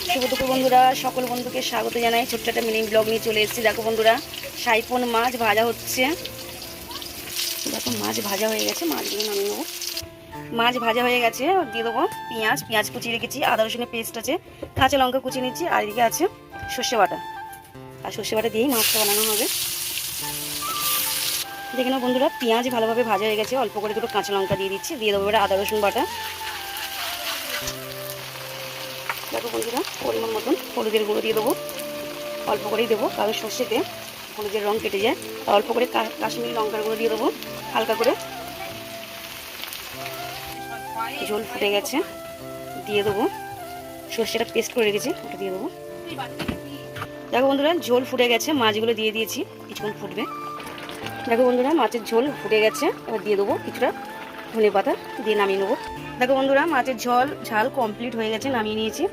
শুভ দুপুর বন্ধুরা, সকল বন্ধুকে স্বাগত জানাই। ছোট্ট একটা মিনি ব্লগ নিয়ে চলে এসেছি। দেখো বন্ধুরা, সাইফন মাছ ভাজা হচ্ছে। দেখো মাছ ভাজা হয়ে গেছে, মাছগুলো নামিয়ে নেবো। মাছ ভাজা হয়ে গেছে, দিয়ে দেবো পেঁয়াজ কুচি রেখেছি, আদা রসুনের পেস্ট আছে, কাঁচা লঙ্কা কুচি নিচ্ছি, আর এদিকে আছে সর্ষে বাটা। আর সর্ষে বাটা দিয়েই মাছটা বানানো হবে। দেখে নাও বন্ধুরা, পেঁয়াজ ভালোভাবে ভাজা হয়ে গেছে, অল্প করে দুটো কাঁচা লঙ্কা দিয়ে দিচ্ছি, দিয়ে দেবো এবার আদা রসুন বাটা। দেখো বন্ধুরা, পরিমাণ মতন হলুদের গুঁড়ো দিয়ে দেবো, অল্প করেই দেবো, কারণ সর্ষেতে হলুদের রং কেটে যায়। আর অল্প করে কাশ্মীরি লঙ্কার গুঁড়ো দিয়ে দেবো হালকা করে। ঝোল ফুটে গেছে, দিয়ে দেবো সর্ষেটা পেস্ট করে রেখেছি, ওটা দিয়ে দেবো। দেখো বন্ধুরা, ঝোল ফুটে গেছে, মাছগুলো দিয়ে দিয়েছি, কিছুক্ষণ ফুটবে। দেখো বন্ধুরা, মাছের ঝোল ফুটে গেছে, এবার দিয়ে দেবো কিছুটা ধনে পাতা, দিয়ে নামিয়ে নেবো। দেখো বন্ধুরা, মাছের ঝাল কমপ্লিট হয়ে গেছে, নামিয়ে নিয়েছি।